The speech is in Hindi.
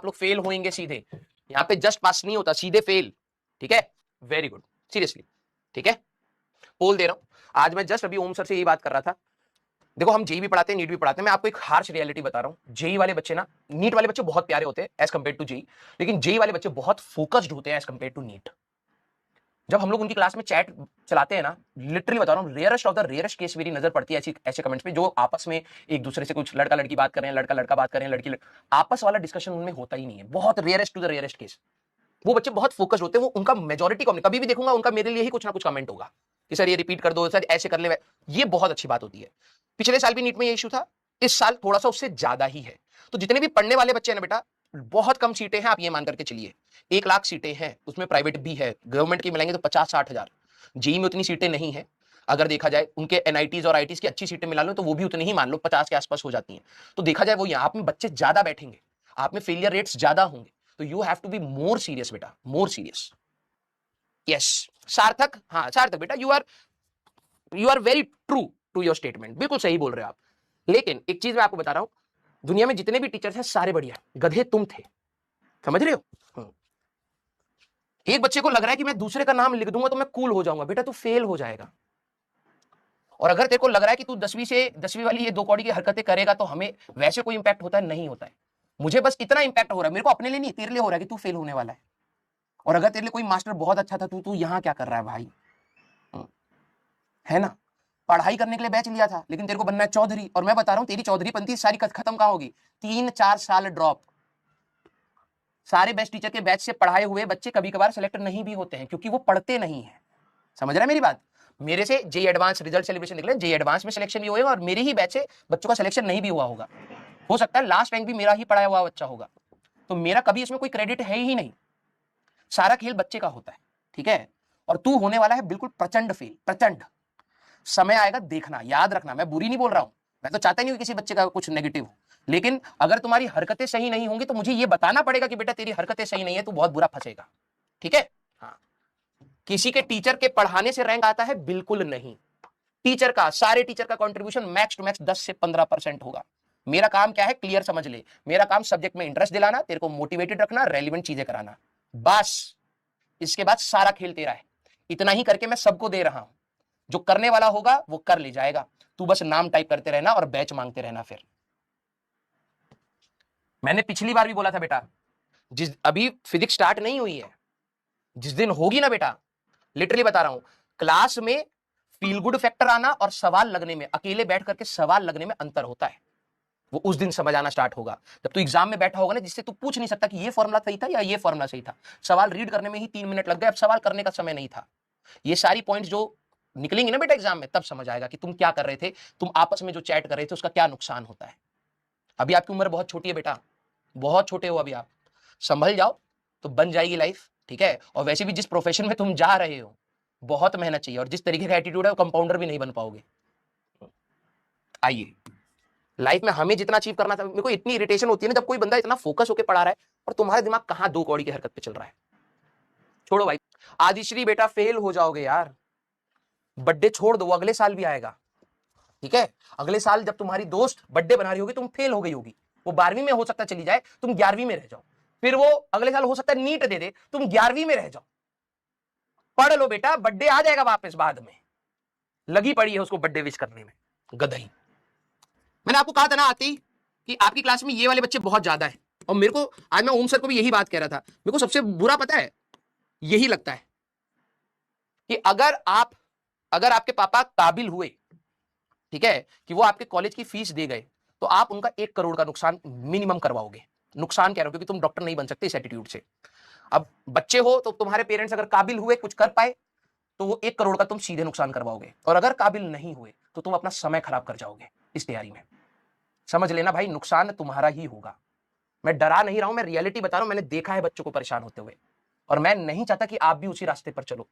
लोग फेल होंगे सीधे। यहाँ पे जस्ट पास नहीं होता, सीधे फेल। ठीक है, वेरी गुड, सीरियसली। ठीक है, पोल दे रहा हूं। आज मैं जस्ट अभी ओम सर से यही बात कर रहा था। देखो हम जेई भी पढ़ाते हैं, नीट भी पढ़ाते हैं। मैं आपको एक हार्श रियलिटी बता रहा हूं। जेई वाले बच्चे ना, नीट वाले बच्चे बहुत प्यारे होते हैं एज कंपेयर टू जेई, लेकिन जेई वाले बच्चे बहुत फोकस्ड होते हैं एज कंपेयर टू नीट। जब हम लोग उनकी क्लास में चैट चलाते हैं ना, लिटरली बता रहा हूं, rarest of the rarest case मेरी नजर पड़ती है ऐसे कमेंट्स पे, जो आपस में एक दूसरे से कुछ लड़का लड़की बात कर रहे हैं, लड़का लड़का बात कर रहे हैं, लड़की आपस वाला डिस्कशन उनमें होता ही नहीं है। बहुत rarest to the rarest case. वो बच्चे बहुत फोकस्ड होते हैं। वो उनका मेजॉरिटी कमेंट कभी भी देखूंगा, उनका मेरे लिए ही कुछ ना कुछ कमेंट होगा कि सर ये रिपीट कर दो, सर ऐसे कर ले। ये बहुत अच्छी बात होती है। पिछले साल भी नीट में ये इशू था, इस साल थोड़ा सा उससे ज्यादा ही है। तो जितने भी पढ़ने वाले बच्चे हैं ना बेटा, बहुत कम सीटें हैं, आप ये मान करके चलिए। 1 लाख सीटें हैं, उसमें प्राइवेट भी है, गवर्नमेंट की मिलाएंगे तो 50-60 हजार। जेई में उतनी सीटें नहीं है। अगर देखा जाए उनके एनआईटीज और आईटीज की अच्छी सीटें मिला लो तो वो भी उतनी ही मान लो 50 के आसपास हो जाती हैं। तो देखा जाए वो यहाँ में बच्चे ज्यादा बैठेंगे, आप में फेलियर रेट्स ज्यादा होंगे। तो you have to be more serious बेटा, मोर सीरियस। यस सार्थक, हाँ सार्थक बेटा, you are very true to your statement, बिल्कुल सही बोल रहे हो आप। लेकिन एक चीज मैं आपको बता रहा हूं, दुनिया में जितने भी टीचर्स हैं सारे बढ़िया, गधे तुम थे। समझ रहे हो? एक बच्चे को लग रहा है कि मैं दूसरे का नाम लिख दूंगा तो मैं कूल हो जाऊंगा। बेटा तू फेल हो जाएगा। और अगर तेरे को लग रहा है कि तू 10वीं वाली ये 2 कौड़ी की हरकतें करेगा तो हमें वैसे कोई इंपैक्ट होता है, नहीं होता है। मुझे बस इतना इंपैक्ट हो रहा है, मेरे को अपने लिए नहीं, तेरे लिए हो रहा है कि तू फेल होने वाला है। और अगर तेरे लिए कोई मास्टर बहुत अच्छा था, तू यहां क्या कर रहा है भाई? है ना? पढ़ाई करने के लिए बैच लिया था, लेकिन तेरे को बनना है चौधरी। और मैं बता रहा हूं तेरी चौधरी पंथी सारी खत्म कहां होगी? 3-4 साल ड्रॉप। सारे बेस्ट टीचर के बैच से पढ़ाए हुए बच्चे कभी कभार सेलेक्ट नहीं भी होते हैं, क्योंकि वो पढ़ते नहीं है। समझ रहा है मेरी बात? मेरे से जेई एडवांस रिजल्ट सेलिब्रेशन निकले, जेई एडवांस में सिलेक्शन भी होगा और मेरे ही बैच से बच्चों का सिलेक्शन नहीं भी हुआ होगा। हो सकता है लास्ट रैंक भी मेरा ही पढ़ाया हुआ बच्चा होगा। तो मेरा कभी इसमें कोई क्रेडिट है ही नहीं। सारा खेल बच्चे का होता है। ठीक है? और तू होने वाला है बिल्कुल प्रचंड फेल, प्रचंड। समय आएगा देखना, याद रखना। मैं बुरी नहीं बोल रहा हूं, मैं तो चाहता नहीं हूं किसी बच्चे का कुछ नेगेटिव हो, लेकिन अगर तुम्हारी हरकतें सही नहीं होंगी तो मुझे ये बताना पड़ेगा कि बेटा तेरी हरकतें सही नहीं है, तू बहुत बुरा फंसेगा। ठीक है? हाँ। किसी के टीचर के पढ़ाने से रैंक आता है? बिल्कुल नहीं। टीचर का, सारे टीचर का कंट्रीब्यूशन मैक्स टू मैक्स 10 से 15% होगा। मेरा काम क्या है? क्लियर समझ ले, मेरा काम सब्जेक्ट में इंटरेस्ट दिलाना, तेरे को मोटिवेटेड रखना, रेलिवेंट चीजें कराना, बस। इसके बाद सारा खेल तेरा है। इतना ही करके मैं सबको दे रहा हूं। जो करने वाला होगा वो कर ले जाएगा, तू बस नाम टाइप करते रहना और बैच मांगते रहना। फिर मैंने पिछली बार भी बोला था बेटा, जिस अभी फिजिक्स स्टार्ट नहीं हुई है, जिस दिन होगी ना बेटा, लिटरली बता रहा हूं, क्लास में फील गुड फैक्टर आना और सवाल लगने में, अकेले बैठ करके सवाल लगने में अंतर होता है। वो उस दिन समझ आना स्टार्ट होगा जब तू एग्जाम में बैठा होगा ना, जिससे तू पूछ नहीं सकता कि ये फॉर्मूला सही था या ये फॉर्मूला सही था। सवाल रीड करने में ही 3 मिनट लग गए, अब सवाल करने का समय नहीं था। ये सारी पॉइंट्स जो निकलेंगे ना बेटा एग्जाम में, तब समझ आएगा कि तुम क्या कर रहे थे, तुम आपस में जो चैट कर रहे थे उसका क्या नुकसान होता है। अभी आपकी उम्र बहुत छोटी है बेटा, बहुत छोटे हो अभी आप, संभल जाओ तो बन जाएगी लाइफ। ठीक है? और वैसे भी जिस प्रोफेशन में तुम जा रहे हो बहुत मेहनत चाहिए, और जिस तरीके का एटीट्यूड है वो कंपाउंडर भी नहीं बन पाओगे। आइए, लाइफ में हमें जितना अचीव करना था, मेरे को इतनी इरिटेशन होती है ना जब कोई बंदा इतना फोकस होकर पढ़ा रहा है और तुम्हारा दिमाग कहां 2 कौड़ी की हरकत पे चल रहा है। छोड़ो भाई। आदिश्री बेटा फेल हो जाओगे यार, बर्थडे छोड़ दो, अगले साल भी आएगा। ठीक है? अगले साल जब तुम्हारी दोस्त बर्थडे बना रही होगी, तुम फेल हो गई होगी, वो 12वीं में हो सकता है चली जाए, तुम 11वीं में रह जाओ। फिर वो अगले साल हो सकता है नीट दे दे, तुम 11वीं में रह जाओ। पढ़ लो बेटा, बर्थडे आ जाएगा वापस बाद में। लगी पड़ी है उसको बर्थडे विश करने में, गधई। मैंने आपको कहा था ना आते ही कि आपकी क्लास में ये वाले बच्चे बहुत ज्यादा है। और मेरे को आज मैं ओम सर को भी यही बात कह रहा था, मेरे को सबसे बुरा पता है यही लगता है कि अगर आपके पापा काबिल हुए, ठीक है, कि वो आपके कॉलेज की फीस दे गए, तो आप उनका 1 करोड़ का नुकसान मिनिमम करवाओगे। नुकसान कह रहा हूं क्योंकि तुम डॉक्टर नहीं बन सकते इस एटीट्यूड से। अब बच्चे हो तो तुम्हारे पेरेंट्स अगर काबिल हुए, कुछ कर पाए, तो वो 1 करोड़ का तुम सीधे नुकसान करवाओगे। और अगर काबिल नहीं हुए तो तुम अपना समय खराब कर जाओगे इस तैयारी में। समझ लेना भाई, नुकसान तुम्हारा ही होगा। मैं डरा नहीं रहा हूं, मैं रियलिटी बता रहा हूं। मैंने देखा है बच्चों को परेशान होते हुए, और मैं नहीं चाहता कि आप भी उसी रास्ते पर चलो।